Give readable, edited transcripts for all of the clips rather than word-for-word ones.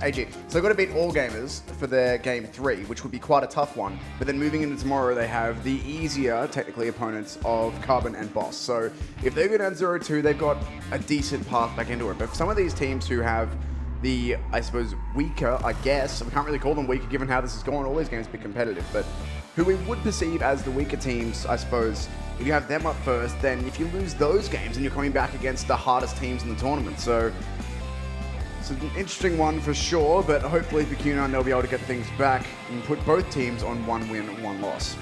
AG, so they've got to beat all gamers for their game 3, which would be quite a tough one. But then moving into tomorrow, they have the easier, technically, opponents of Carbon and Boss. So if they go down 0-2, they've got a decent path back into it. But for some of these teams who have the, I suppose, weaker, I guess, we can't really call them weaker given how this is going, all these games be competitive, but who we would perceive as the weaker teams, I suppose, if you have them up first, then if you lose those games, then you're coming back against the hardest teams in the tournament. So it's an interesting one for sure, but hopefully for Q9 they'll be able to get things back and put both teams on 1 win, 1 loss.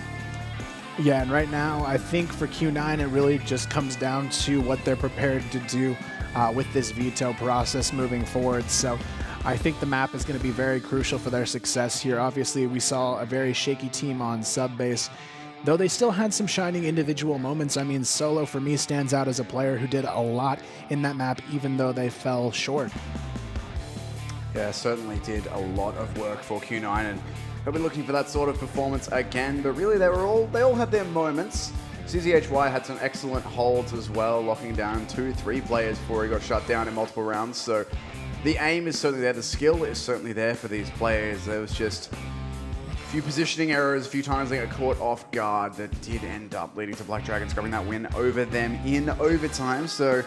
Yeah, and right now I think for Q9 it really just comes down to what they're prepared to do with this veto process moving forward. So I think the map is going to be very crucial for their success here. Obviously we saw a very shaky team on sub base, though they still had some shining individual moments. I mean, Solo for me stands out as a player who did a lot in that map even though they fell short. Yeah, certainly did a lot of work for Q9, and they'll be looking for that sort of performance again, but really they all had their moments. CZHY had some excellent holds as well, locking down 2-3 players before he got shut down in multiple rounds, so the aim is certainly there, the skill is certainly there for these players. There was just a few positioning errors, a few times they got caught off guard that did end up leading to Black Dragons grabbing that win over them in overtime, so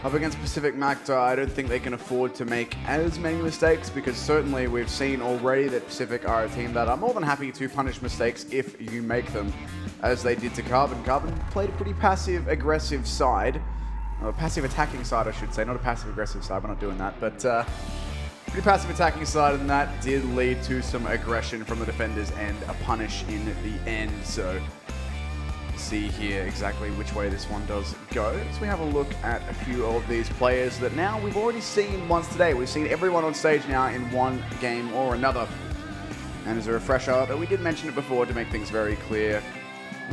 up against Pacific Macta, I don't think they can afford to make as many mistakes, because certainly we've seen already that Pacific are a team that are more than happy to punish mistakes if you make them, as they did to Carbon. Carbon played a pretty passive-aggressive side, or a passive-attacking side I should say, not a passive-aggressive side, we're not doing that, but pretty passive-attacking side, and that did lead to some aggression from the defenders and a punish in the end, so see here exactly which way this one does go. So we have a look at a few of these players that now we've already seen once today. We've seen everyone on stage now in one game or another. And as a refresher, but we did mention it before to make things very clear,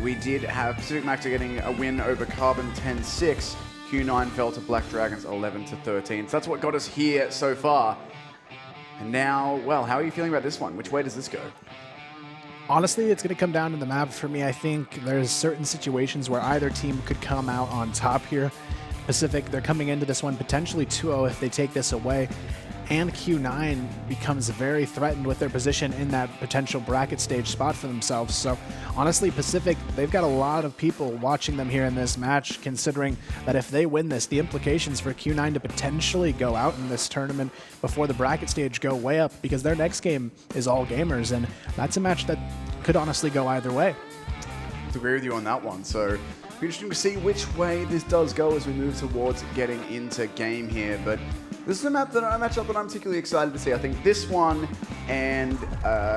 we did have Pacific Macta getting a win over Carbon 10-6. Q9 fell to Black Dragons 11-13. So that's what got us here so far. And now, well, how are you feeling about this one? Which way does this go? Honestly, it's going to come down to the map for me. I think there's certain situations where either team could come out on top here. Pacific, they're coming into this one potentially 2-0 if they take this away. And Q9 becomes very threatened with their position in that potential bracket stage spot for themselves. So honestly, Pacific, they've got a lot of people watching them here in this match, considering that if they win this, the implications for Q9 to potentially go out in this tournament before the bracket stage go way up, because their next game is all gamers, and that's a match that could honestly go either way. I agree with you on that one. So it'll be interesting to see which way this does go as we move towards getting into game here. But this is a matchup that I'm particularly excited to see. I think this one and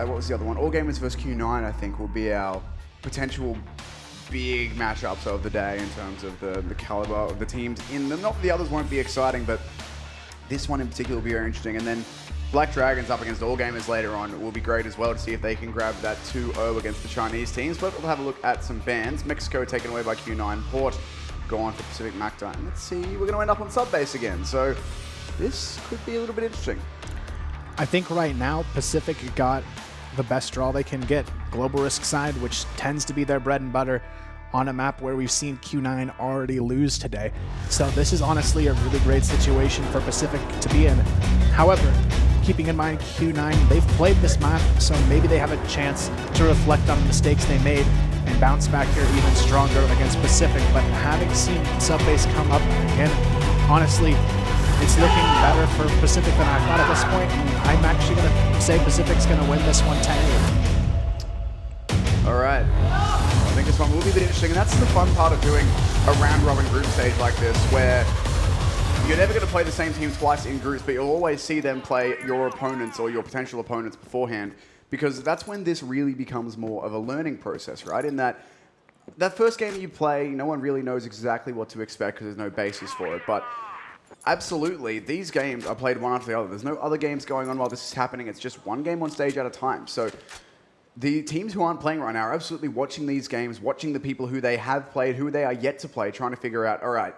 what was the other one? All Gamers versus Q9, I think, will be our potential big matchups of the day in terms of the caliber of the teams in them. Not that the others won't be exciting, but this one in particular will be very interesting. And then Black Dragons up against All Gamers later on will be great as well to see if they can grab that 2-0 against the Chinese teams. But we'll have a look at some bans. Mexico taken away by Q9. Port gone for Pacific Macta. And let's see, we're going to end up on sub base again. So this could be a little bit interesting. I think right now Pacific got the best draw they can get. Global Risk side, which tends to be their bread and butter on a map where we've seen Q9 already lose today. So this is honestly a really great situation for Pacific to be in. However, keeping in mind Q9, they've played this map, so maybe they have a chance to reflect on the mistakes they made and bounce back here even stronger against Pacific. But having seen subbase come up again, honestly, it's looking better for Pacific than I thought at this point. I'm actually going to say Pacific's going to win this one 10-8. All right. I think this one will be a bit interesting, and that's the fun part of doing a round-robin group stage like this, where you're never going to play the same team twice in groups, but you'll always see them play your opponents or your potential opponents beforehand, because that's when this really becomes more of a learning process, right? In that first game you play, no one really knows exactly what to expect because there's no basis for it, but absolutely, these games are played one after the other. There's no other games going on while this is happening. It's just one game on stage at a time. So the teams who aren't playing right now are absolutely watching these games, watching the people who they have played, who they are yet to play, trying to figure out, all right,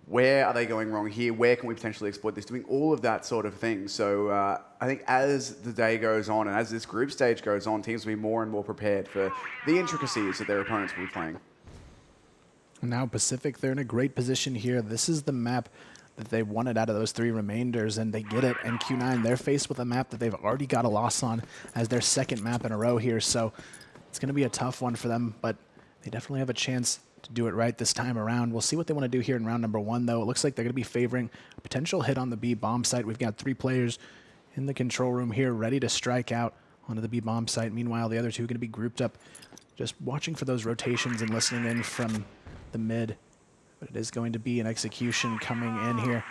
where are they going wrong here? Where can we potentially exploit this? Doing all of that sort of thing. So I think as the day goes on and as this group stage goes on, teams will be more and more prepared for the intricacies that their opponents will be playing. Now Pacific, they're in a great position here. This is the map that they wanted out of those 3 remainders, and they get it. And Q9, they're faced with a map that they've already got a loss on as their 2nd map in a row here. So it's going to be a tough one for them, but they definitely have a chance to do it right this time around. We'll see what they want to do here in round number 1, though. It looks like they're going to be favoring a potential hit on the B bomb site. We've got 3 players in the control room here ready to strike out onto the B bomb site. Meanwhile, the other 2 are going to be grouped up, just watching for those rotations and listening in from the mid. But it is going to be an execution coming in here.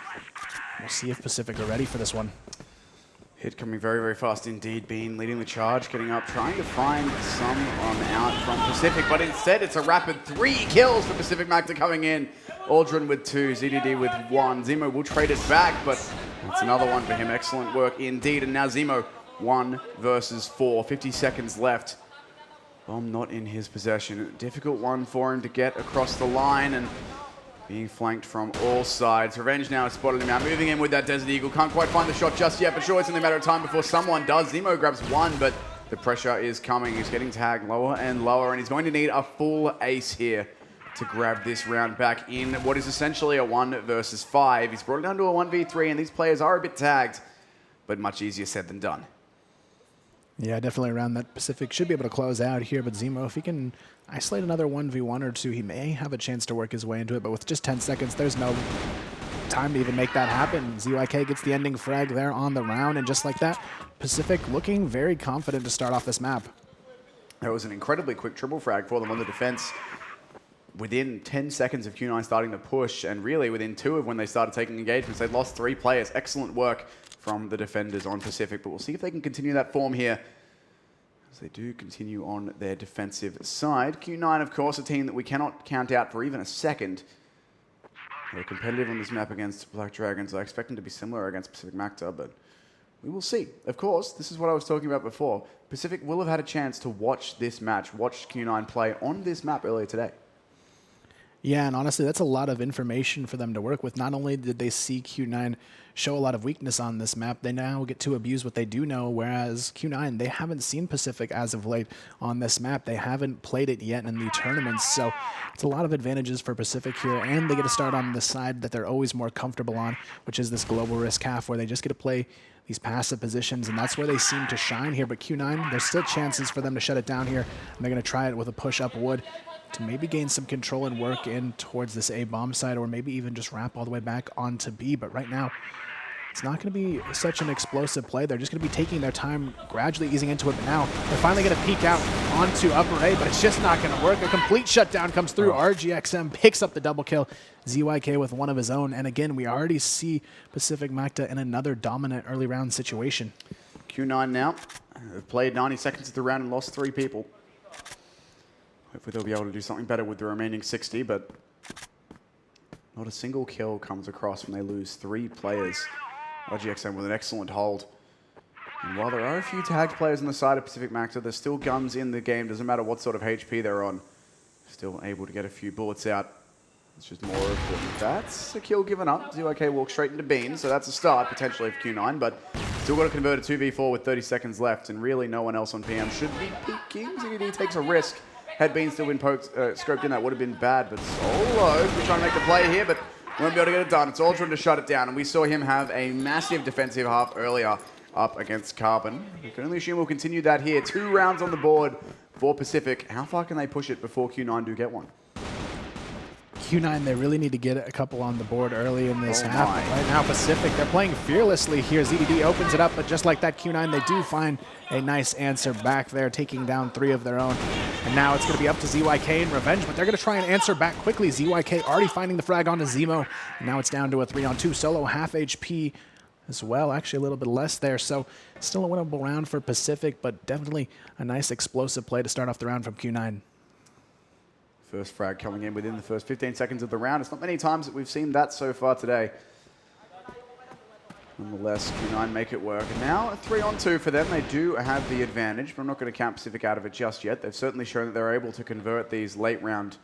We'll see if Pacific are ready for this one. Hit coming very, very fast indeed. Bean leading the charge, getting up, trying to find someone out from Pacific, but instead it's a rapid 3 kills for Pacific Macta coming in. Aldrin with 2, ZDD with 1. Zemo will trade it back, but that's another one for him. Excellent work indeed. And now Zemo 1 versus 4. 50 seconds left. Bomb not in his possession. Difficult one for him to get across the line, and being flanked from all sides. Revenge now has spotted him out, moving in with that Desert Eagle. Can't quite find the shot just yet, but sure, it's only a matter of time before someone does. Zemo grabs 1, but the pressure is coming. He's getting tagged lower and lower, and he's going to need a full ace here to grab this round back in what is essentially a 1 versus 5. He's brought it down to a 1v3, and these players are a bit tagged, but much easier said than done. Yeah, definitely around that. Pacific should be able to close out here, but Zemo, if he can isolate another 1v1 or 2, he may have a chance to work his way into it, but with just 10 seconds, there's no time to even make that happen. ZYK gets the ending frag there on the round, and just like that, Pacific looking very confident to start off this map. That was an incredibly quick triple frag for them on the defense. Within 10 seconds of Q9 starting to push, and really within 2 of when they started taking engagements, they'd lost 3 players. Excellent work from the defenders on Pacific, but we'll see if they can continue that form here as they do continue on their defensive side. Q9, of course, a team that we cannot count out for even a second. They're competitive on this map against Black Dragons. I expect them to be similar against Pacific Macta, but we will see. Of course, this is what I was talking about before. Pacific will have had a chance to watch this match, watch Q9 play on this map earlier today. Yeah, and honestly, that's a lot of information for them to work with. Not only did they see Q9 show a lot of weakness on this map, they now get to abuse what they do know, whereas Q9, they haven't seen Pacific as of late on this map. They haven't played it yet in the tournaments, so it's a lot of advantages for Pacific here, and they get to start on the side that they're always more comfortable on, which is this global risk half, where they just get to play these passive positions, and that's where they seem to shine here. But Q9, there's still chances for them to shut it down here, and they're going to try it with a push up wood to maybe gain some control and work in towards this A bomb side, or maybe even just wrap all the way back onto B. But right now, it's not going to be such an explosive play. They're just going to be taking their time, gradually easing into it. But now they're finally going to peek out onto upper A, but it's just not going to work. A complete shutdown comes through. RGXM picks up the double kill. ZYK with one of his own. And again, we already see Pacific Macta in another dominant early round situation. Q9 now have played 90 seconds of the round and lost 3 people. Hopefully they'll be able to do something better with the remaining 60, but not a single kill comes across when they lose 3 players. RGXM with an excellent hold. And while there are a few tagged players on the side of Pacific Macta, there's still guns in the game. Doesn't matter what sort of HP they're on. Still able to get a few bullets out. It's just more of them. That's a kill given up. ZYK walks straight into Bean, so that's a start potentially for Q9, but still got to convert a 2v4 with 30 seconds left, and really no one else on PM should be peeking. ZDD takes a risk. Had Bean still been poked, scoped in, that would have been bad, but Solo, we're trying to make the play here, but won't be able to get it done. It's Aldrin to shut it down, and we saw him have a massive defensive half earlier up against Carbon. We can only assume we'll continue that here. 2 rounds on the board for Pacific. How far can they push it before Q9 do get one? Q9, they really need to get a couple on the board early in this half. Right now, Pacific, they're playing fearlessly here. ZDD opens it up, but just like that, Q9, they do find a nice answer back there, taking down 3 of their own. And now it's going to be up to ZYK and Revenge, but they're going to try and answer back quickly. ZYK already finding the frag onto Zemo, and now it's down to a 3-on-2. Solo half HP as well, actually a little bit less there. So still a winnable round for Pacific, but definitely a nice explosive play to start off the round from Q9. First frag coming in within the first 15 seconds of the round. It's not many times that we've seen that so far today. Nonetheless, Q9 make it work. And now a 3-on-2 for them. They do have the advantage, but I'm not going to count Pacific out of it just yet. They've certainly shown that they're able to convert these late round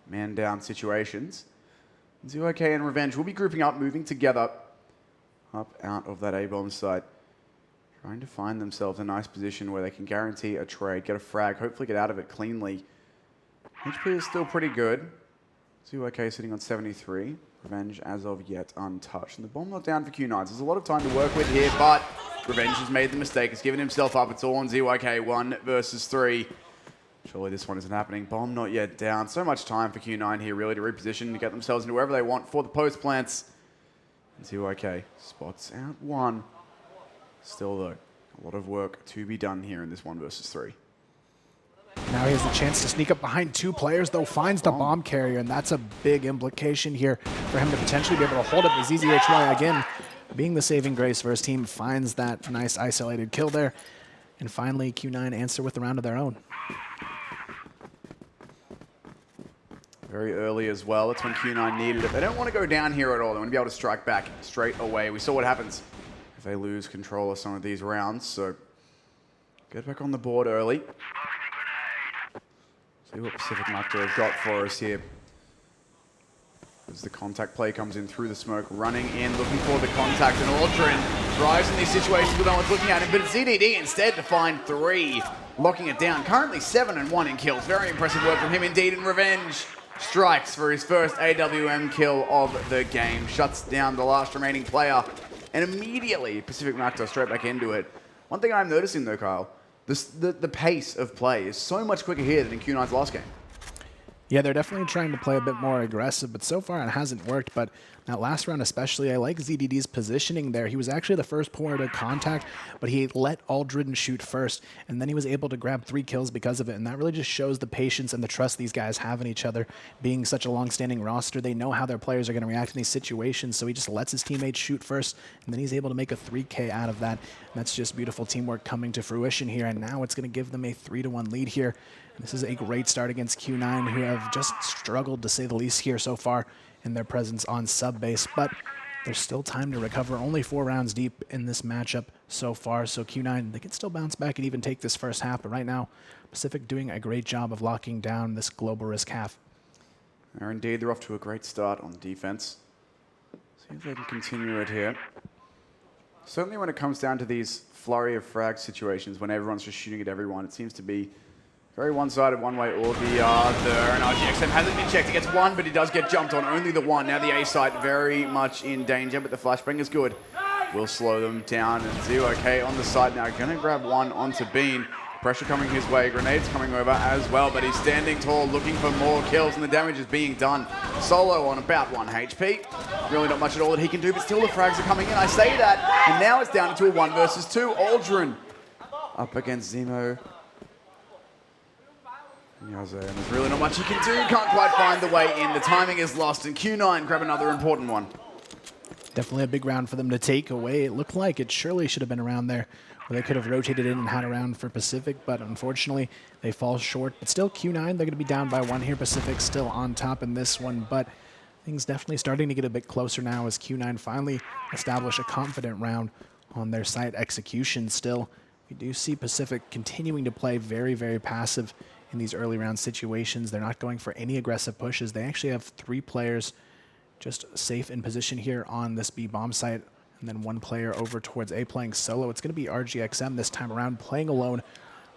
man-down situations. ZYK and Revenge will be grouping up, moving together up out of that A-bomb site. Trying to find themselves a nice position where they can guarantee a trade, get a frag, hopefully get out of it cleanly. HP is still pretty good. CYK sitting on 73. Revenge as of yet untouched. And the bomb not down for Q9. So there's a lot of time to work with here, but Revenge has made the mistake. He's given himself up. It's all on ZYK. 1 versus 3. Surely this one isn't happening. Bomb not yet down. So much time for Q9 here really to reposition, to get themselves into wherever they want for the post plants. And ZYK spots out 1. Still though, a lot of work to be done here in this 1 versus 3. Now he has the chance to sneak up behind 2 players, though finds the bomb carrier, and that's a big implication here for him to potentially be able to hold up the ZZHY again. Being the saving grace for his team, finds that nice isolated kill there. And finally, Q9 answer with a round of their own. Very early as well. That's when Q9 needed it. They don't want to go down here at all. They want to be able to strike back straight away. We saw what happens if they lose control of some of these rounds. So get back on the board early. See what Pacific Macta have got for us here. As the contact play comes in through the smoke, running in, looking for the contact, and Aldrin drives in these situations with no one's looking at him, but it's ZDD instead to find 3, locking it down. Currently 7-1 in kills. Very impressive work from him indeed, and Revenge strikes for his first AWM kill of the game. Shuts down the last remaining player, and immediately Pacific Macta straight back into it. One thing I'm noticing though, Kyle, the pace of play is so much quicker here than in Q9's last game. Yeah, they're definitely trying to play a bit more aggressive, but so far it hasn't worked. But that last round especially, I like ZDD's positioning there. He was actually the first player to contact, but he let Aldrin shoot first, and then he was able to grab 3 kills because of it. And that really just shows the patience and the trust these guys have in each other. Being such a long-standing roster, they know how their players are going to react in these situations, so he just lets his teammates shoot first, and then he's able to make a 3K out of that. And that's just beautiful teamwork coming to fruition here, and now it's going to give them a 3-1 lead here. This is a great start against Q9, who have just struggled, to say the least, here so far in their presence on sub-base. But there's still time to recover. Only 4 rounds deep in this matchup so far. So Q9, they can still bounce back and even take this first half. But right now, Pacific doing a great job of locking down this global risk half. Indeed, they're off to a great start on defense. See if they can continue it here. Certainly when it comes down to these flurry of frag situations, when everyone's just shooting at everyone, it seems to be very one-sided, one way or the other. And RGXM hasn't been checked. He gets 1, but he does get jumped on. Only the 1. Now the A site very much in danger, but the flashbang is good. Will slow them down. And ZYK on the side now. Going to grab 1 onto Bean. Pressure coming his way. Grenades coming over as well, but he's standing tall, looking for more kills, and the damage is being done. Solo on about 1 HP. Really not much at all that he can do, but still the frags are coming in. I say that, and now it's down to a 1 versus 2. Aldrin up against Zemo. And there's really not much he can do. Can't quite find the way in. The timing is lost, and Q9 grab another important one. Definitely a big round for them to take away. It looked like it surely should have been around there where they could have rotated in and had a round for Pacific, but unfortunately they fall short. But still, Q9, they're going to be down by 1 here. Pacific still on top in this one, but things definitely starting to get a bit closer now as Q9 finally establish a confident round on their site execution. Still, we do see Pacific continuing to play very, very passive in these early round situations. They're not going for any aggressive pushes. They actually have 3 players just safe in position here on this B bomb site, and then 1 player over towards A playing solo. It's going to be RGXM this time around, playing alone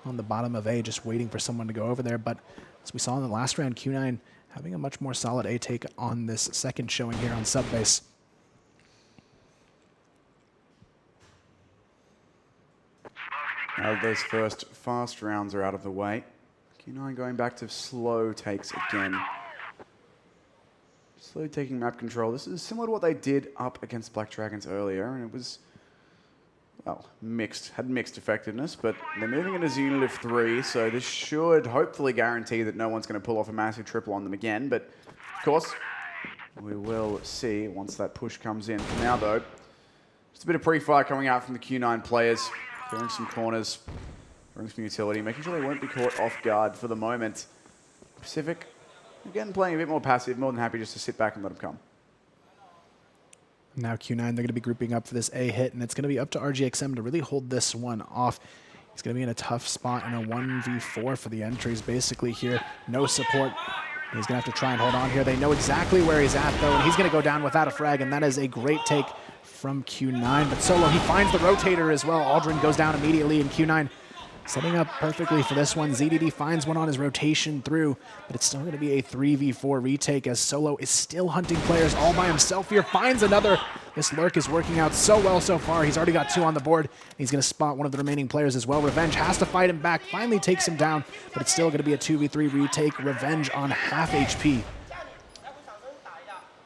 on the bottom of A, just waiting for someone to go over there. But as we saw in the last round, Q9 having a much more solid A take on this second showing here on sub base. Now those first fast rounds are out of the way. Q9 going back to slow takes again. Slow taking map control. This is similar to what they did up against Black Dragons earlier, and it was, well, mixed. Had mixed effectiveness, but they're moving into a unit of 3, so this should hopefully guarantee that no one's going to pull off a massive triple on them again. But, of course, we will see once that push comes in. For now, though, just a bit of pre-fire coming out from the Q9 players, clearing some corners, throwing some utility, making sure they won't be caught off guard for the moment. Pacific, again, playing a bit more passive, more than happy just to sit back and let them come. Now Q9, they're going to be grouping up for this A hit, and it's going to be up to RGXM to really hold this one off. He's going to be in a tough spot in a 1v4 for the entries, basically here. No support. He's going to have to try and hold on here. They know exactly where he's at, though, and he's going to go down without a frag, and that is a great take from Q9. But Solo, he finds the rotator as well. Aldrin goes down immediately, and Q9 Setting up perfectly for this one. ZDD finds one on his rotation through, but it's still going to be a 3v4 retake as Solo is still hunting players all by himself here. Finds another. This lurk is working out so well so far. He's already got 2 on the board. He's going to spot one of the remaining players as well. Revenge has to fight him back. Finally takes him down, but it's still going to be a 2v3 retake. Revenge on half HP.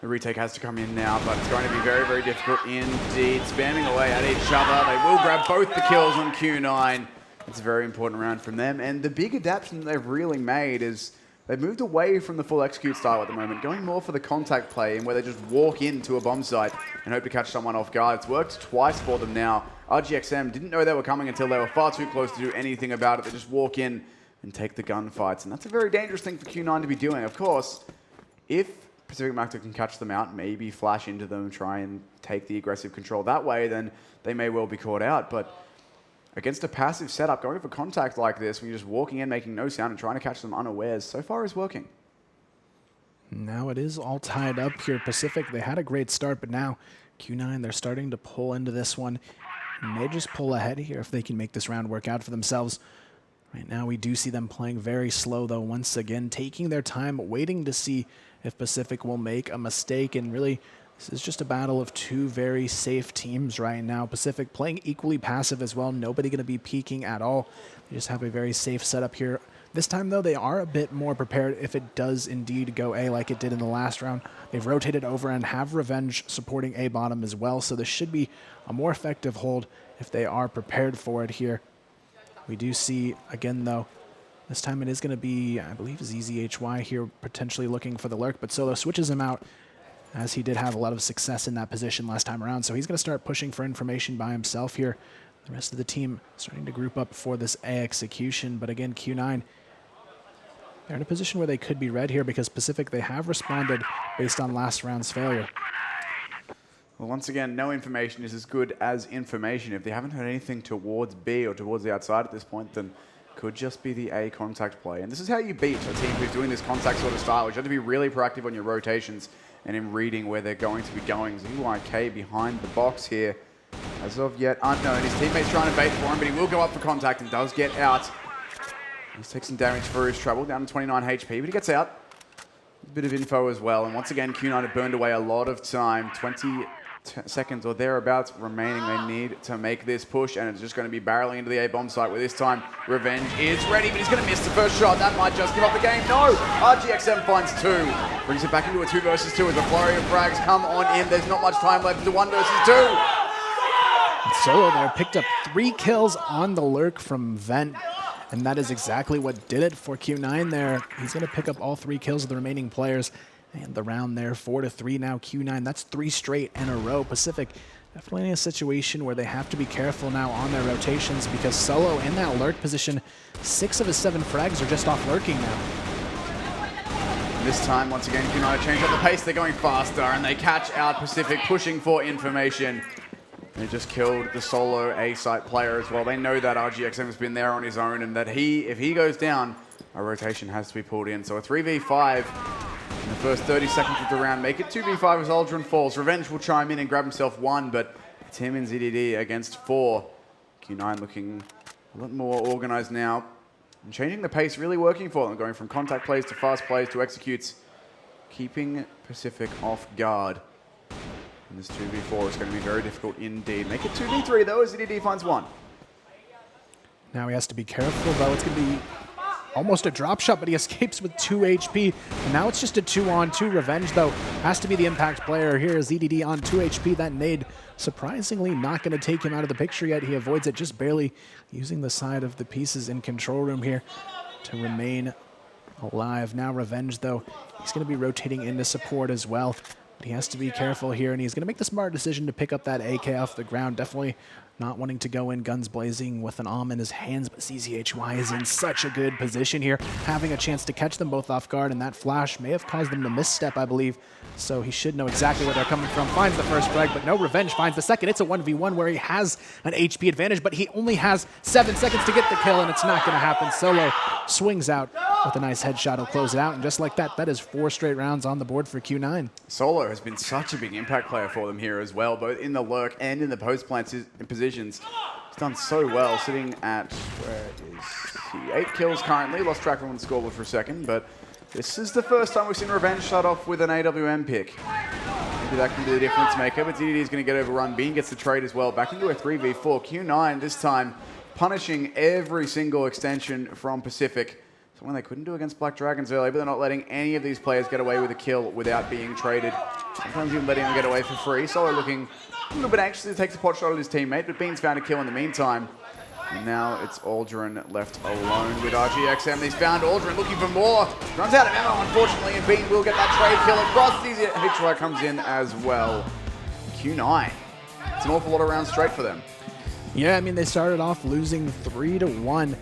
The retake has to come in now, but it's going to be very, very difficult indeed. Spamming away at each other. They will grab both the kills on Q9. It's a very important round from them. And the big adaptation that they've really made is they've moved away from the full execute style at the moment, going more for the contact play and where they just walk into a bomb site and hope to catch someone off guard. It's worked twice for them now. RGXM didn't know they were coming until they were far too close to do anything about it. They just walk in and take the gunfights. And that's a very dangerous thing for Q9 to be doing. Of course, if Pacific Macta can catch them out, maybe flash into them, try and take the aggressive control that way, then they may well be caught out. But against a passive setup, going for contact like this, when you're just walking in, making no sound and trying to catch them unawares, so far is working. Now it is all tied up here. Pacific, they had a great start, but now Q9, they're starting to pull into this one. And may just pull ahead here if they can make this round work out for themselves. Right now we do see them playing very slow, though, once again, taking their time, waiting to see if Pacific will make a mistake. And really, this is just a battle of 2 very safe teams right now. Pacific playing equally passive as well. Nobody going to be peeking at all. They just have a very safe setup here. This time, though, they are a bit more prepared if it does indeed go A like it did in the last round. They've rotated over and have Revenge supporting A bottom as well, so this should be a more effective hold if they are prepared for it here. We do see, again, though, this time it is going to be, I believe, ZZHY here potentially looking for the lurk, but Solo switches him out as he did have a lot of success in that position last time around. So he's going to start pushing for information by himself here. The rest of the team starting to group up for this A execution. But again, Q9, they're in a position where they could be red here because Pacific, they have responded based on last round's failure. Well, once again, no information is as good as information. If they haven't heard anything towards B or towards the outside at this point, then could just be the A contact play. And this is how you beat a team who's doing this contact sort of style, which you have to be really proactive on your rotations and in reading where they're going to be going. ZYK behind the box here. As of yet unknown. His teammate's trying to bait for him, but he will go up for contact and does get out. He's taking some damage for his trouble, down to 29 HP, but he gets out. A bit of info as well. And once again, Q9 have burned away a lot of time. 20 seconds or thereabouts remaining. They need to make this push, and it's just going to be barreling into the A-bomb site where this time Revenge is ready, but he's going to miss the first shot. That might just give up the game. No! RGXM finds 2. Brings it back into a 2 versus 2 as a flurry of frags come on in. There's not much time left to 1 versus 2. And Solo there picked up 3 kills on the lurk from Vent, and that is exactly what did it for Q9 there. He's going to pick up all 3 kills of the remaining players. And the round there, 4-3 now, Q9. That's 3 straight in a row. Pacific definitely in a situation where they have to be careful now on their rotations because Solo in that lurk position, 6 of his 7 frags are just off lurking now. This time, once again, Q9 change up the pace. They're going faster, and they catch out Pacific, pushing for information. They just killed the solo A-site player as well. They know that RGXM has been there on his own, and that if he goes down, a rotation has to be pulled in. So a 3v5 in the first 30 seconds of the round. Make it 2v5 as Aldrin falls. Revenge will chime in and grab himself 1, but it's him and ZDD against 4. Q9 looking a lot more organized now. And changing the pace, really working for them. Going from contact plays to fast plays to executes. Keeping Pacific off guard. And this 2v4 is going to be very difficult indeed. Make it 2v3 though, as ZDD finds 1. Now he has to be careful though. It's going to be almost a drop shot, but he escapes with 2 HP. And now it's just a 2-on-2. Revenge, though, has to be the impact player here. ZDD on 2 HP. That nade, surprisingly, not going to take him out of the picture yet. He avoids it just barely, using the side of the pieces in control room here to remain alive. Now Revenge, though, he's going to be rotating into support as well. But he has to be careful here, and he's going to make the smart decision to pick up that AK off the ground. Definitely not wanting to go in guns blazing with an AWM in his hands, but CZHY is in such a good position here, having a chance to catch them both off guard, and that flash may have caused them to misstep, I believe. So he should know exactly where they're coming from. Finds the first frag, but no, Revenge finds the second. It's a 1v1 where he has an HP advantage, but he only has 7 seconds to get the kill, and it's not going to happen. Solo swings out with a nice headshot. He'll close it out, and just like that, that is 4 straight rounds on the board for Q9. Solo has been such a big impact player for them here as well, both in the lurk and in the post plant positions. He's done so well, sitting at Where is he? 8 kills currently. Lost track of what the score was for a second, but this is the first time we've seen Revenge start off with an AWM pick. Maybe that can be the difference maker, but DDD is going to get overrun. Bean gets the trade as well. Back into a 3v4. Q9 this time punishing every single extension from Pacific. Something they couldn't do against Black Dragons earlier, but they're not letting any of these players get away with a kill without being traded. Sometimes even letting them get away for free. Solo looking a little bit anxious to take a pot shot at his teammate, but Bean's found a kill in the meantime. And now it's Aldrin left alone with RGXM. He's found Aldrin looking for more. Runs out of ammo, unfortunately, and Bean will get that trade kill across. CFGI comes in as well. Q9. It's an awful lot of rounds straight for them. Yeah, I mean, they started off losing 3-1,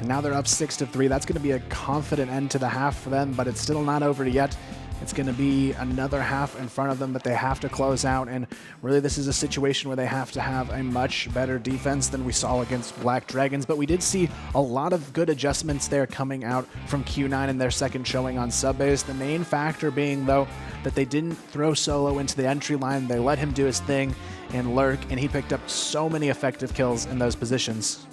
and now they're up 6-3. That's going to be a confident end to the half for them, but it's still not over yet. It's going to be another half in front of them that they have to close out, and really this is a situation where they have to have a much better defense than we saw against Black Dragons, but we did see a lot of good adjustments there coming out from Q9 in their second showing on subbase. The main factor being, though, that they didn't throw Solo into the entry line. They let him do his thing and lurk, and he picked up so many effective kills in those positions.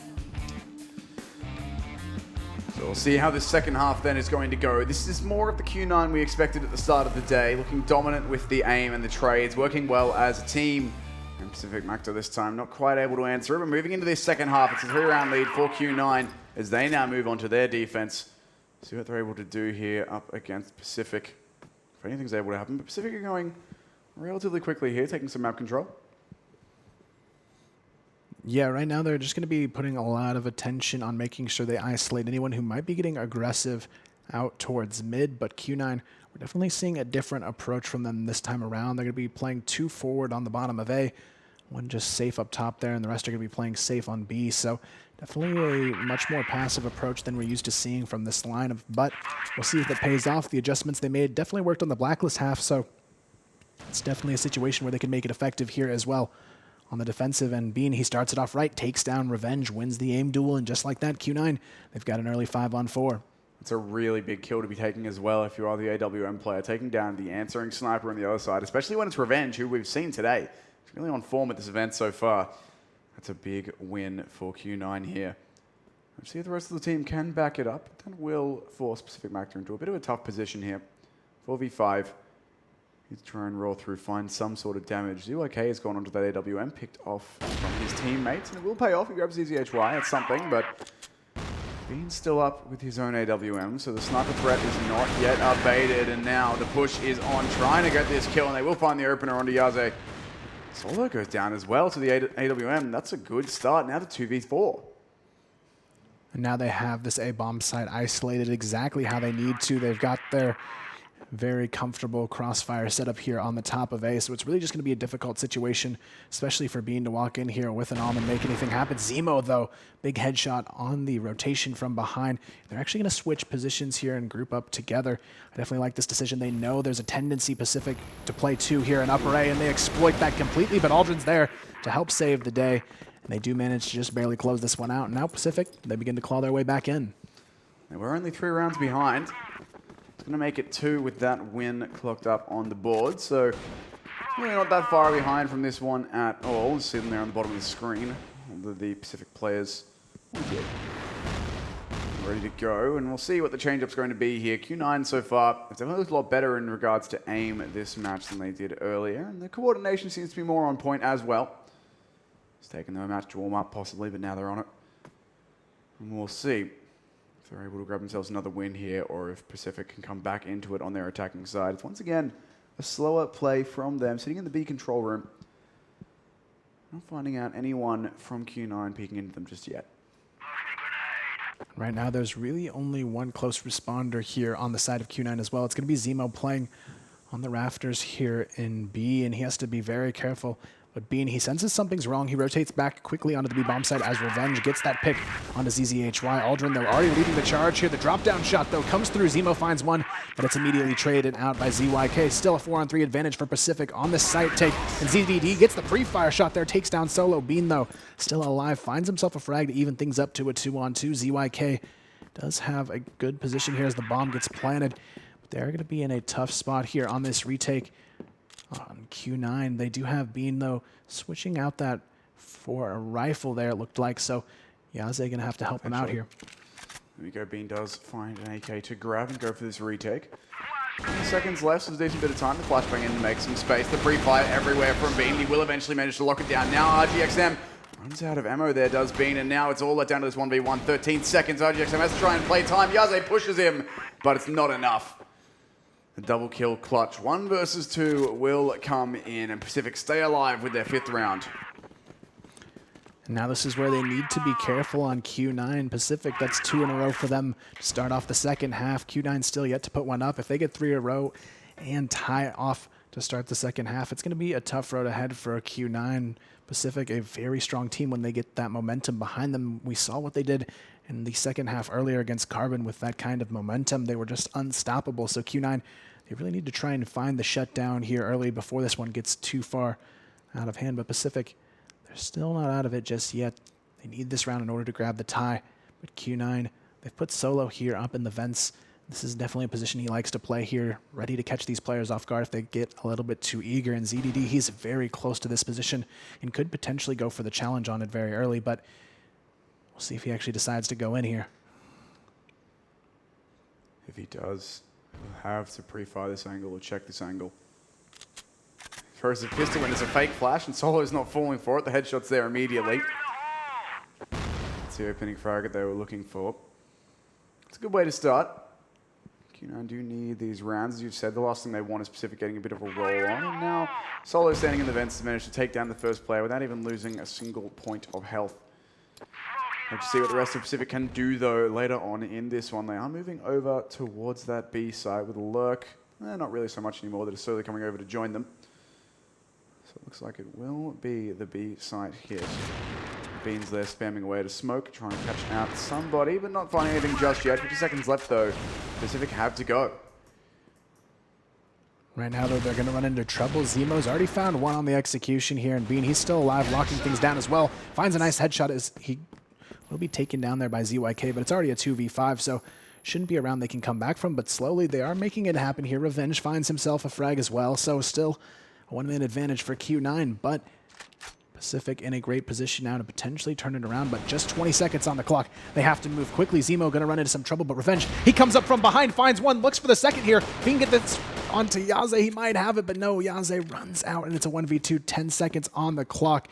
So we'll see how this second half then is going to go. This is more of the Q9 we expected at the start of the day, looking dominant with the aim and the trades, working well as a team. And Pacific Macta this time not quite able to answer it, but moving into this second half, it's a 3-round lead for Q9 as they now move on to their defense. See what they're able to do here up against Pacific. If anything's able to happen, but Pacific are going relatively quickly here, taking some map control. Yeah, right now they're just going to be putting a lot of attention on making sure they isolate anyone who might be getting aggressive out towards mid, but Q9, we're definitely seeing a different approach from them this time around. They're going to be playing 2 forward on the bottom of A, 1 just safe up top there, and the rest are going to be playing safe on B, so definitely a much more passive approach than we're used to seeing from this lineup, but we'll see if that pays off. The adjustments they made definitely worked on the Blacklist half, so it's definitely a situation where they can make it effective here as well. On the defensive end, Bean, he starts it off right, takes down Revenge, wins the aim duel, and just like that, Q9, they've got an early 5-on-4. It's a really big kill to be taking as well if you are the AWM player, taking down the answering sniper on the other side, especially when it's Revenge, who we've seen today. It's really on form at this event so far. That's a big win for Q9 here. Let's see if the rest of the team can back it up. That will force Pacific Macta into a bit of a tough position here. 4v5. He's trying and roll through, find some sort of damage. ZYK has gone onto that AWM, picked off from his teammates, and it will pay off. He grabs CFGI, it's something, but Bean's still up with his own AWM, so the sniper threat is not yet abated, and now the push is on, trying to get this kill, and they will find the opener onto Yaze. Solo goes down as well to the AWM. That's a good start. Now to 2v4. And now they have this A-bomb site isolated exactly how they need to. They've got their very comfortable crossfire setup here on the top of A, so it's really just going to be a difficult situation, especially for Bean to walk in here with an AWM and make anything happen. Zemo, though, big headshot on the rotation from behind. They're actually going to switch positions here and group up together. I definitely like this decision. They know there's a tendency Pacific to play 2 here in upper A, and they exploit that completely, but Aldrin's there to help save the day, and they do manage to just barely close this one out. And now Pacific, they begin to claw their way back in. They were only 3 rounds behind. It's going to make it 2 with that win clocked up on the board. So really not that far behind from this one at all. Sitting there on the bottom of the screen. The Pacific players ready to go. And we'll see what the change-up's going to be here. Q9 so far, it's definitely a lot better in regards to aim this match than they did earlier. And the coordination seems to be more on point as well. It's taken them a match to warm up possibly, but now they're on it. And we'll see if they're able to grab themselves another win here, or if Pacific can come back into it on their attacking side. It's once again a slower play from them, sitting in the B control room. Not finding out anyone from Q9 peeking into them just yet. Right now, there's really only one close responder here on the side of Q9 as well. It's going to be Zemo playing on the rafters here in B, and he has to be very careful. But Bean, he senses something's wrong. He rotates back quickly onto the B-bomb side as Revenge gets that pick onto ZZHY. Aldrin, though, already leading the charge here. The drop-down shot, though, comes through. Zemo finds one, but it's immediately traded out by ZYK. Still a 4-on-3 advantage for Pacific on this site take. And ZDD gets the pre-fire shot there, takes down Solo. Bean, though, still alive, finds himself a frag to even things up to a 2-on-2. ZYK does have a good position here as the bomb gets planted. But they're going to be in a tough spot here on this retake. On Q9, they do have Bean, though, switching out that for a rifle there, it looked like. So Yaze going to have to help him out here. There we go. Bean does find an AK to grab and go for this retake. 20 seconds left, so there's a decent bit of time to flashbang in to make some space. The pre-fire everywhere from Bean. He will eventually manage to lock it down. Now RGXM runs out of ammo there, does Bean, and now it's all let down to this 1v1. 13 seconds. RGXM has to try and play time. Yaze pushes him, but it's not enough. The double kill clutch. 1 versus 2 will come in, and Pacific stay alive with their 5th round. And now this is where they need to be careful on Q9. Pacific, that's 2 in a row for them to start off the second half. Q9 still yet to put one up. If they get 3 in a row and tie off to start the second half, it's going to be a tough road ahead for Q9. Pacific, a very strong team when they get that momentum behind them. We saw what they did in the second half earlier against Carbon with that kind of momentum. They were just unstoppable. So Q9, they really need to try and find the shutdown here early before this one gets too far out of hand. But Pacific, they're still not out of it just yet. They need this round in order to grab the tie. But Q9, they've put Solo here up in the vents. This is definitely a position he likes to play here, ready to catch these players off guard if they get a little bit too eager. And ZDD, he's very close to this position and could potentially go for the challenge on it very early, but we'll see if he actually decides to go in here. If he does, he'll have to pre-fire this angle or check this angle. Throws a pistol when it's a fake flash, and Solo's not falling for it. The headshot's there immediately. It's the opening frag they were looking for. It's a good way to start. Q9 do need these rounds. As you've said, the last thing they want is Pacific getting a bit of a roll on. And now Solo standing in the vents to manage to take down the first player without even losing a single point of health. Let's see what the rest of Pacific can do, though, later on in this one. They are moving over towards that B site with a lurk. Not really so much anymore. They're slowly coming over to join them. So it looks like it will be the B site hit. Bean's there spamming away to smoke, trying to catch out somebody, but not finding anything just yet. 50 seconds left, though. Pacific have to go. Right now, though, they're going to run into trouble. Zemo's already found one on the execution here, and Bean, he's still alive, locking things down as well. Finds a nice headshot as he will be taken down there by ZYK, but it's already a 2v5, so shouldn't be a round they can come back from, but slowly they are making it happen here. Revenge finds himself a frag as well, so still a one-man advantage for Q9, but Pacific in a great position now to potentially turn it around, but just 20 seconds on the clock. They have to move quickly. Zemo going to run into some trouble, but Revenge, he comes up from behind, finds one, looks for the second here. If he can get this onto Yaze, he might have it, but no, Yaze runs out, and it's a 1v2, 10 seconds on the clock.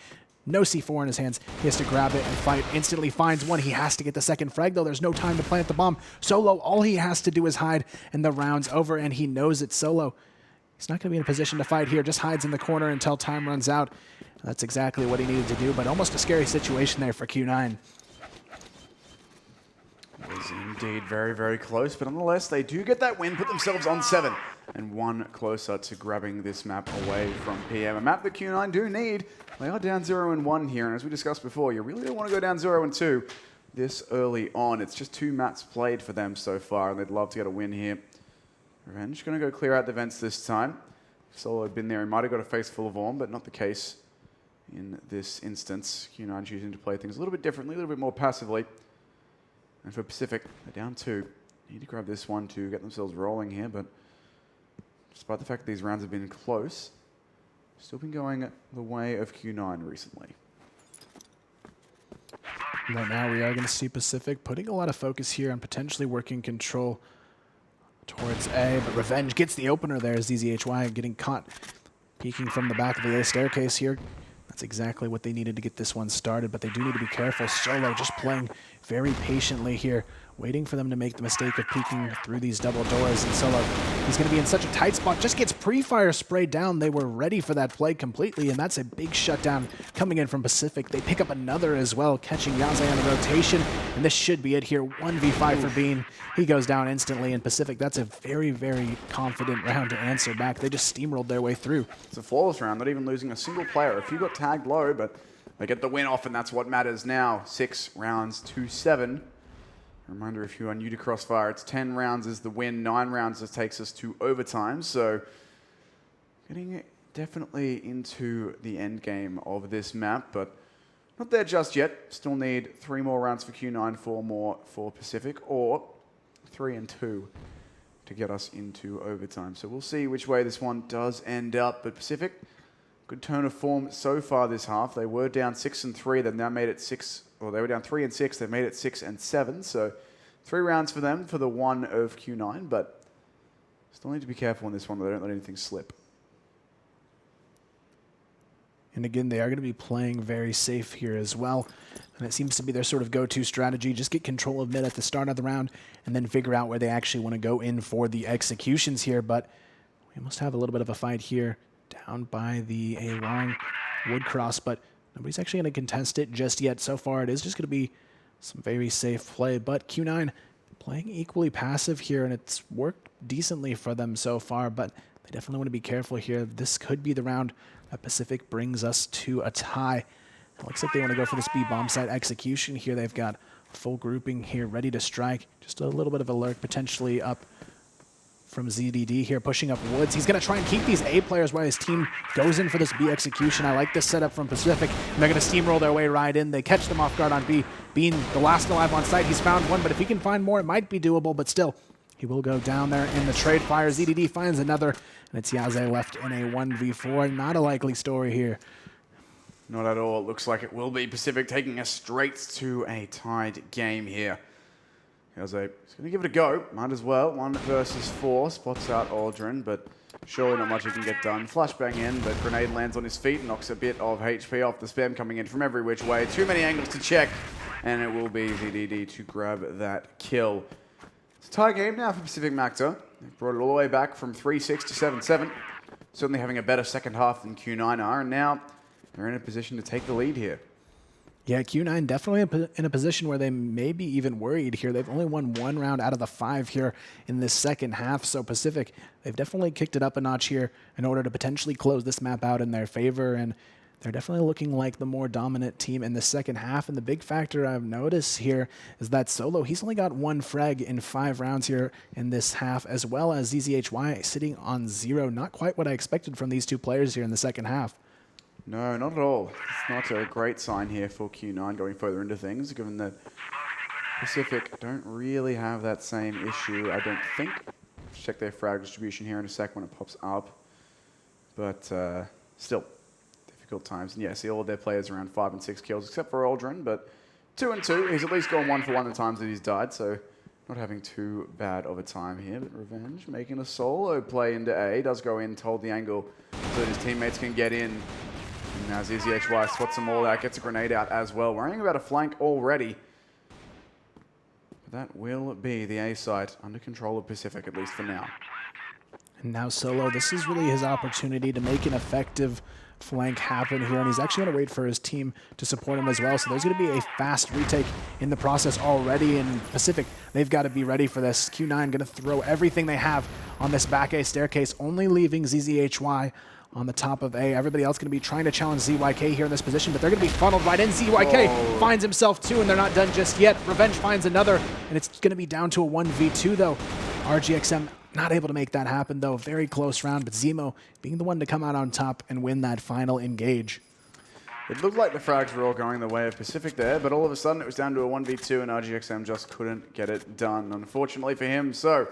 No C4 in his hands. He has to grab it and fight. Instantly finds one. He has to get the second frag, though. There's no time to plant the bomb. Solo, all he has to do is hide, and the round's over, and he knows it's Solo. He's not going to be in a position to fight here. Just hides in the corner until time runs out. That's exactly what he needed to do, but almost a scary situation there for Q9. It was indeed very, very close, but nonetheless, they do get that win, put themselves on 7, and 1 closer to grabbing this map away from PM. A map that Q9 do need. They are down 0-1 here, and as we discussed before, you really don't want to go down 0-2 this early on. It's just 2 maps played for them so far, and they'd love to get a win here. Revenge going to go clear out the vents this time. If Solo had been there, he might have got a face full of Orm, but not the case in this instance. Q9 choosing to play things a little bit differently, a little bit more passively. And for Pacific, they're down 2. Need to grab this one to get themselves rolling here, but despite the fact that these rounds have been close, still been going the way of Q9 recently. Right now, we are going to see Pacific putting a lot of focus here on potentially working control towards A, but Revenge gets the opener there. ZZHY getting caught peeking from the back of the A staircase here. That's exactly what they needed to get this one started, but they do need to be careful. Solo just playing very patiently here, waiting for them to make the mistake of peeking through these double doors. And Solo, he's going to be in such a tight spot, just gets pre-fire sprayed down. They were ready for that play completely, and that's a big shutdown coming in from Pacific. They pick up another as well, catching Yaze on the rotation, and this should be it here. 1v5 for Bean. He goes down instantly, and Pacific, that's a very, very confident round to answer back. They just steamrolled their way through. It's a flawless round, not even losing a single player. A few got tagged low, but they get the win off, and that's what matters now. 6 rounds to 7. Reminder, if you are new to CROSSFIRE, it's 10 rounds is the win, 9 rounds that takes us to overtime. So getting definitely into the end game of this map, but not there just yet. Still need 3 more rounds for Q9, 4 more for Pacific, or 3 and 2 to get us into overtime. So we'll see which way this one does end up. But Pacific, good turn of form so far this half. They were down 6 and 3. They've now made it 6 well, they were down 3 and 6. They've made it 6 and 7. So 3 rounds for them for the 1 of Q9, but still need to be careful on this one. They don't let anything slip. And again, they are going to be playing very safe here as well. And it seems to be their sort of go-to strategy. Just get control of mid at the start of the round and then figure out where they actually want to go in for the executions here. But we must have a little bit of a fight here down by the A long wood cross, but nobody's actually going to contest it just yet. So far, it is just going to be some very safe play. But Q9 playing equally passive here, and it's worked decently for them so far, but they definitely want to be careful here. This could be the round that Pacific brings us to a tie. It looks like they want to go for this B bomb site execution here. They've got full grouping here ready to strike. Just a little bit of a lurk potentially up from ZDD here, pushing up woods. He's going to try and keep these A players while his team goes in for this B execution. I like this setup from Pacific. And they're going to steamroll their way right in. They catch them off guard on B. Being the last alive on site, he's found one, but if he can find more, it might be doable, but still, he will go down there in the trade fire. ZDD finds another, and it's Yaze left in a 1v4. Not a likely story here. Not at all. It looks like it will be Pacific taking us straight to a tied game here. Yaze is going to give it a go. Might as well. 1 versus 4. Spots out Aldrin, but surely not much he can get done. Flashbang in, but grenade lands on his feet, knocks a bit of HP off the spam coming in from every which way. Too many angles to check, and it will be ZDD to grab that kill. It's a tie game now for Pacific Macta. They've brought it all the way back from 3-6 to 7-7. Certainly having a better second half than Q9 are, and now they're in a position to take the lead here. Yeah, Q9 definitely in a position where they may be even worried here. They've only won 1 round out of the 5 here in this second half, so Pacific, they've definitely kicked it up a notch here in order to potentially close this map out in their favor, and they're definitely looking like the more dominant team in the second half. And the big factor I've noticed here is that Solo, he's only got 1 frag in 5 rounds here in this half, as well as ZZHY sitting on 0. Not quite what I expected from these 2 players here in the second half. No, not at all. It's not a great sign here for Q9 going further into things, given that Pacific don't really have that same issue, I don't think. Let's check their frag distribution here in a sec when it pops up. But still, difficult times. And yeah, see all of their players around 5 and 6 kills, except for Aldrin, but 2 and 2. He's at least gone 1 for 1 the times that he's died, so not having too bad of a time here. But Revenge making a solo play into A. Does go in, told the angle so that his teammates can get in. And now ZZHY spots them all out, gets a grenade out as well. Worrying about a flank already. But that will be the A site under control of Pacific, at least for now. And now Solo, this is really his opportunity to make an effective flank happen here, and he's actually going to wait for his team to support him as well. So there's going to be a fast retake in the process already, and Pacific, they've got to be ready for this. Q9 going to throw everything they have on this back A staircase, only leaving ZZHY on the top of A. Everybody else going to be trying to challenge ZYK here in this position, but they're going to be funneled right in. ZYK finds himself 2, and they're not done just yet. Revenge finds another, and it's going to be down to a 1v2 though. RGXM not able to make that happen though. Very close round, but Zemo being the one to come out on top and win that final engage. It looked like the frags were all going the way of Pacific there, but all of a sudden it was down to a 1v2 and RGXM just couldn't get it done, unfortunately for him. So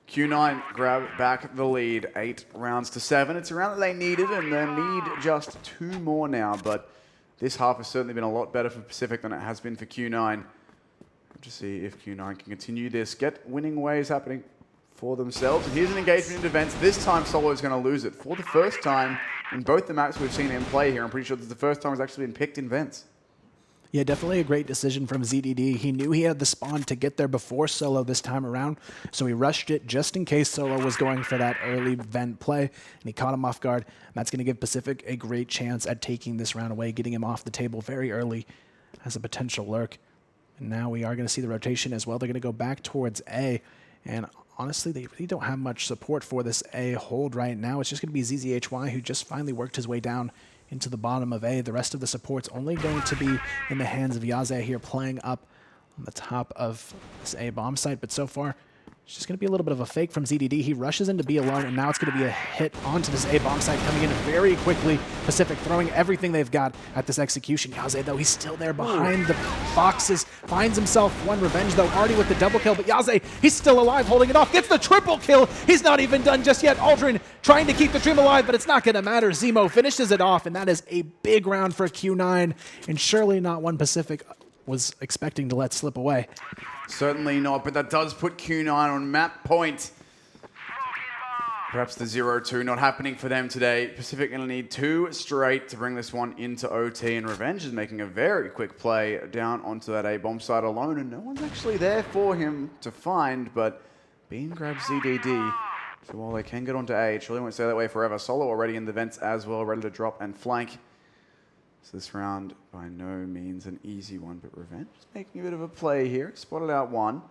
Q9 grab back the lead, 8 rounds to 7. It's a round that they needed, and they need just 2 more now, but this half has certainly been a lot better for Pacific than it has been for Q9. To see if Q9 can continue this, get winning ways happening for themselves. And here's an engagement into Vents. This time Solo is going to lose it. For the first time in both the maps we've seen him play here, I'm pretty sure this is the first time he's actually been picked in Vents. Yeah, definitely a great decision from ZDD. He knew he had the spawn to get there before Solo this time around, so he rushed it just in case Solo was going for that early vent play, and he caught him off guard. And that's going to give Pacific a great chance at taking this round away, getting him off the table very early as a potential lurk. And now we are going to see the rotation as well. They're going to go back towards A, and honestly, they really don't have much support for this A hold right now. It's just going to be ZZHY, who just finally worked his way down into the bottom of A. The rest of the support's only going to be in the hands of Yaze here, playing up on the top of this A bomb site. But so far, it's just going to be a little bit of a fake from ZDD. He rushes into B alone, and now it's going to be a hit onto this A bomb site, coming in very quickly. Pacific throwing everything they've got at this execution. Yaze, though, he's still there behind the boxes. Finds himself 1 revenge, though, already with the double kill. But Yaze, he's still alive, holding it off. Gets the triple kill. He's not even done just yet. Aldrin trying to keep the dream alive, but it's not going to matter. Zemo finishes it off, and that is a big round for Q9, and surely not one Pacific was expecting to let slip away. Certainly not, but that does put Q9 on map point. Perhaps the 0-2 not happening for them today. Pacific going to need 2 straight to bring this one into OT, and Revenge is making a very quick play down onto that A-bomb side alone, and no one's actually there for him to find, but Bean grabs ZDD. So while they can get onto A, it really won't stay that way forever. Solo already in the vents as well, ready to drop and flank. So this round, by no means an easy one, but Revenge is making a bit of a play here. Spotted out one.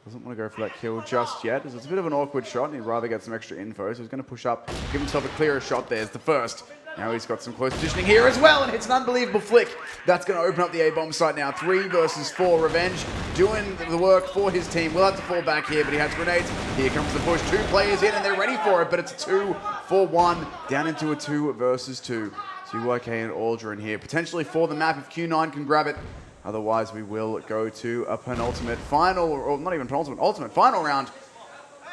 Doesn't want to go for that kill just yet, as it's a bit of an awkward shot, and he'd rather get some extra info, so he's going to push up, give himself a clearer shot. There's the first. Now he's got some close positioning here as well, and hits an unbelievable flick. That's going to open up the A-bomb site now. 3 versus 4. Revenge doing the work for his team. Will have to fall back here, but he has grenades. Here comes the push. 2 players in, and they're ready for it, but it's a 2-for-1, down into a 2 versus 2. UYK and Aldrin here, potentially for the map if Q9 can grab it. Otherwise, we will go to a penultimate final, or not even penultimate, ultimate final round.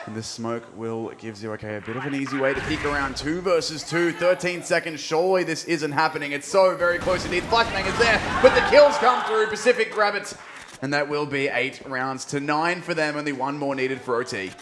And this smoke will give ZYK a bit of an easy way to peek around. 2 versus 2, 13 seconds. Surely this isn't happening. It's so very close indeed. Flashbang is there, but the kills come through. Pacific grab it. And that will be 8 rounds to 9 for them. Only 1 more needed for OT.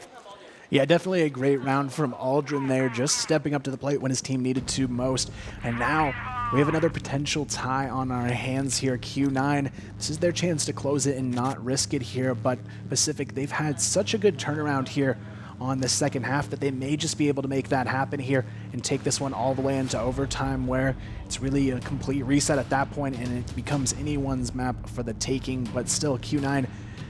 Yeah, definitely a great round from Aldrin there, just stepping up to the plate when his team needed to most. And now we have another potential tie on our hands here. Q9, this is their chance to close it and not risk it here, but Pacific, they've had such a good turnaround here on the second half that they may just be able to make that happen here and take this one all the way into overtime, where it's really a complete reset at that point and it becomes anyone's map for the taking. But still, Q9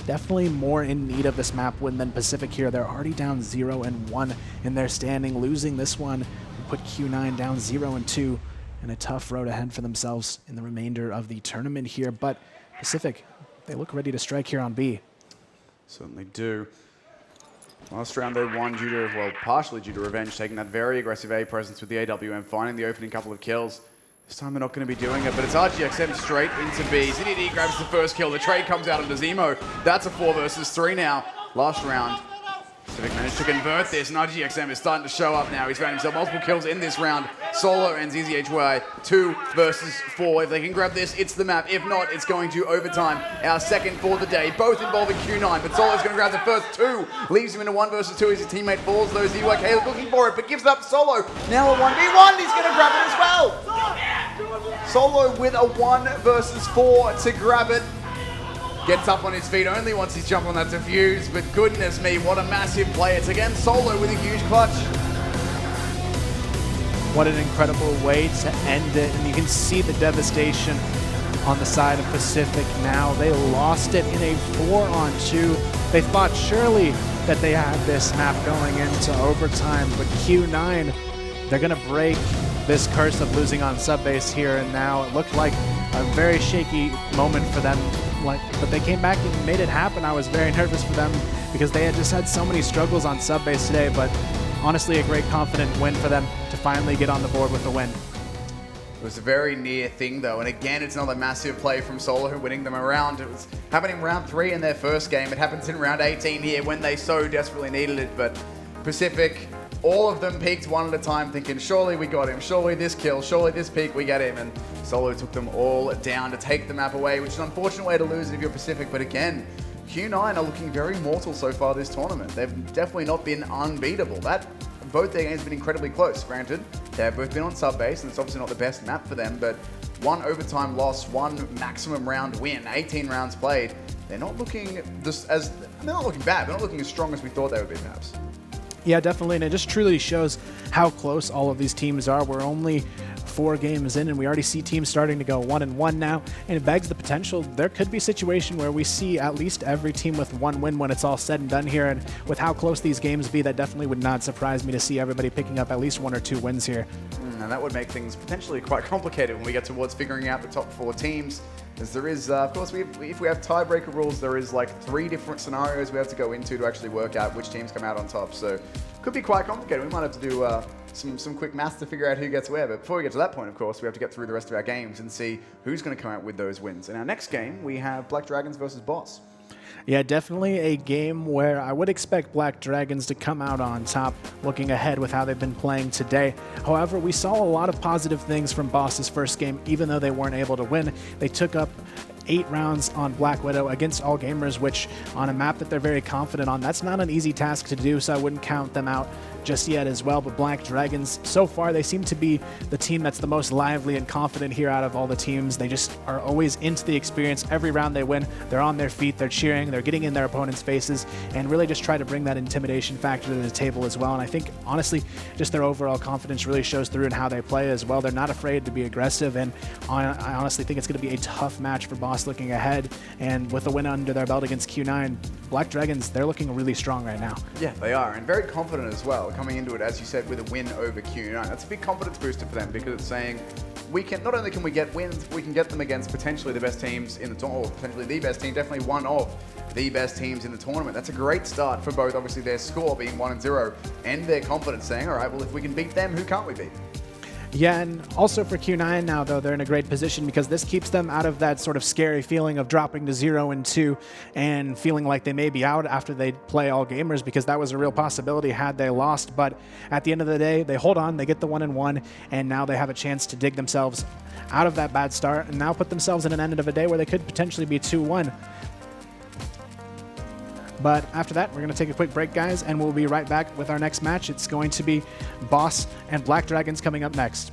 definitely more in need of this map win than Pacific here. They're already down 0-1 in their standing. Losing this one will put Q9 down 0-2 and a tough road ahead for themselves in the remainder of the tournament here. But Pacific, they look ready to strike here on B. Certainly do. Last round they won due to, well, partially due to Revenge taking that very aggressive A presence with the AWM, finding the opening couple of kills. This time they're not going to be doing it, but it's RGXM straight into B. ZDD grabs the first kill. The trade comes out onto Zemo. That's a 4 versus 3 now. Last round, Pacific managed to convert this, and RGXM is starting to show up now. He's found himself multiple kills in this round. Solo and CFGI, 2 versus 4. If they can grab this, it's the map. If not, it's going to overtime. Our second for the day, both involving Q9, but Solo's going to grab the first 2. Leaves him in a 1 versus 2 as his teammate falls. Though ZYK looking for it, but gives it up to Solo. Now a 1v1, he's going to grab it as well. Solo with a 1 versus 4 to grab it. Gets up on his feet only once he's jumped on that defuse, but goodness me, what a massive play. It's again Solo with a huge clutch. What an incredible way to end it, and you can see the devastation on the side of Pacific now. They lost it in a 4-on-2. They thought surely that they had this map going into overtime, but Q9, they're gonna break this curse of losing on subbase here, and now it looked like a very shaky moment for them. But they came back and made it happen. I was very nervous for them because they had just had so many struggles on subbase today, but honestly a great confident win for them to finally get on the board with the win. It was a very near thing though, and again it's another massive play from Solo winning them around. It was happening in round 3 in their first game. It happens in round 18 here when they so desperately needed it, but Pacific, all of them peaked one at a time thinking, surely we got him, surely this kill, surely this peak, we get him. And Solo took them all down to take the map away, which is an unfortunate way to lose if you're Pacific. But again, Q9 are looking very mortal so far this tournament. They've definitely not been unbeatable. Both their games have been incredibly close. Granted, they've both been on subbase, and it's obviously not the best map for them, but 1 overtime loss, 1 maximum round win, 18 rounds played. They're not looking they're not looking bad. They're not looking as strong as we thought they would be, perhaps. Yeah, definitely, and it just truly shows how close all of these teams are. We're only 4 games in, and we already see teams starting to go 1-1 now, and it begs the potential. There could be a situation where we see at least every team with 1 win when it's all said and done here, and with how close these games be, that definitely would not surprise me to see everybody picking up at least 1 or 2 wins here. And that would make things potentially quite complicated when we get towards figuring out the top 4 teams. As there is, of course, if we have tiebreaker rules, there is like 3 different scenarios we have to go into to actually work out which teams come out on top. So could be quite complicated. We might have to do some quick maths to figure out who gets where. But before we get to that point, of course, we have to get through the rest of our games and see who's going to come out with those wins. In our next game, we have Black Dragons versus Boss. Yeah, definitely a game where I would expect Black Dragons to come out on top, looking ahead with how they've been playing today. However, we saw a lot of positive things from Boss's first game, even though they weren't able to win. They took up 8 rounds on Black Widow against All Gamers, which on a map that they're very confident on, that's not an easy task to do, so I wouldn't count them out just yet as well. But Black Dragons, so far, they seem to be the team that's the most lively and confident here out of all the teams. They just are always into the experience. Every round they win, they're on their feet, they're cheering, they're getting in their opponents' faces, and really just try to bring that intimidation factor to the table as well. And I think, honestly, just their overall confidence really shows through in how they play as well. They're not afraid to be aggressive, and I honestly think it's going to be a tough match for Boss looking ahead. And with a win under their belt against Q9, Black Dragons, they're looking really strong right now. Yeah, they are, and very confident as well, coming into it, as you said, with a win over Q9. That's a big confidence booster for them, because it's saying we can, not only can we get wins, we can get them against potentially the best teams in the tournament, or potentially the best team, definitely one of the best teams in the tournament. That's a great start for both, obviously, their score being 1-0 and their confidence saying, all right, well, if we can beat them, who can't we beat? Yeah, and also for Q9 now, though, they're in a great position because this keeps them out of that sort of scary feeling of dropping to 0-2 and feeling like they may be out after they play All Gamers, because that was a real possibility had they lost. But at the end of the day, they hold on, they get the 1-1, and now they have a chance to dig themselves out of that bad start and now put themselves in an end of a day where they could potentially be 2-1. But after that, we're going to take a quick break, guys, and we'll be right back with our next match. It's going to be Boss and Black Dragons coming up next.